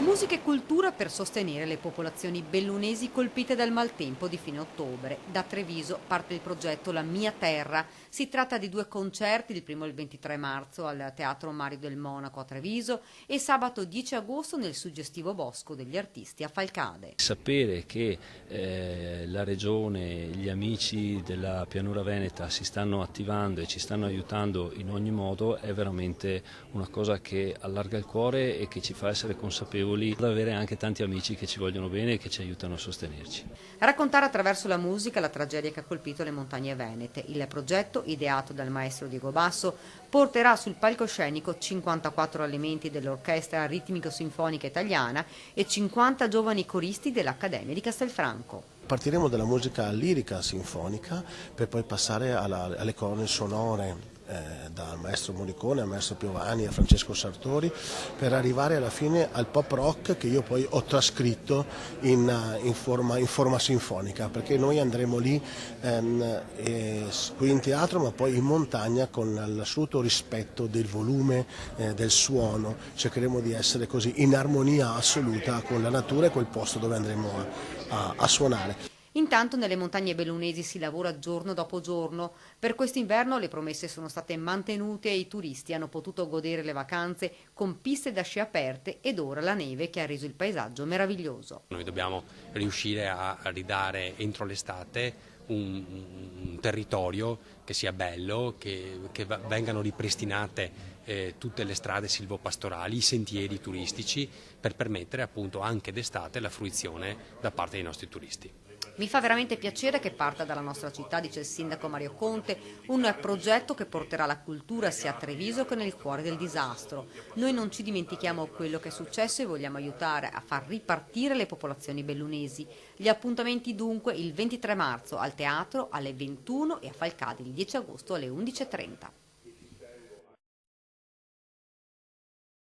Musica e cultura per sostenere le popolazioni bellunesi colpite dal maltempo di fine ottobre. Da Treviso parte il progetto La Mia Terra. Si tratta di 2 concerti, il primo il 23 marzo al Teatro Mario del Monaco a Treviso e sabato 10 agosto nel suggestivo Bosco degli Artisti a Falcade. Sapere che la Regione, gli amici della Pianura Veneta si stanno attivando e ci stanno aiutando in ogni modo è veramente una cosa che allarga il cuore e che ci fa essere consapevoli di avere anche tanti amici che ci vogliono bene e che ci aiutano a sostenerci. Raccontare attraverso la musica la tragedia che ha colpito le montagne venete. Il progetto, ideato dal maestro Diego Basso, porterà sul palcoscenico 54 elementi dell'Orchestra Ritmico-Sinfonica Italiana e 50 giovani coristi dell'Accademia di Castelfranco. Partiremo dalla musica lirica sinfonica per poi passare alle colonne sonore dal maestro Morricone al maestro Piovani a Francesco Sartori, per arrivare alla fine al pop rock che io poi ho trascritto in forma sinfonica, perché noi andremo lì qui in teatro ma poi in montagna con l'assoluto rispetto del volume del suono. Cercheremo di essere così in armonia assoluta con la natura e col posto dove andremo a suonare. Intanto nelle montagne bellunesi si lavora giorno dopo giorno. Per quest'inverno le promesse sono state mantenute e i turisti hanno potuto godere le vacanze con piste da sci aperte ed ora la neve che ha reso il paesaggio meraviglioso. Noi dobbiamo riuscire a ridare entro l'estate un territorio che sia bello, che vengano ripristinate tutte le strade silvopastorali, i sentieri turistici, per permettere appunto anche d'estate la fruizione da parte dei nostri turisti. Mi fa veramente piacere che parta dalla nostra città, dice il sindaco Mario Conte, un progetto che porterà la cultura sia a Treviso che nel cuore del disastro. Noi non ci dimentichiamo quello che è successo e vogliamo aiutare a far ripartire le popolazioni bellunesi. Gli appuntamenti dunque il 23 marzo al teatro alle 21 e a Falcade il 10 agosto alle 11:30.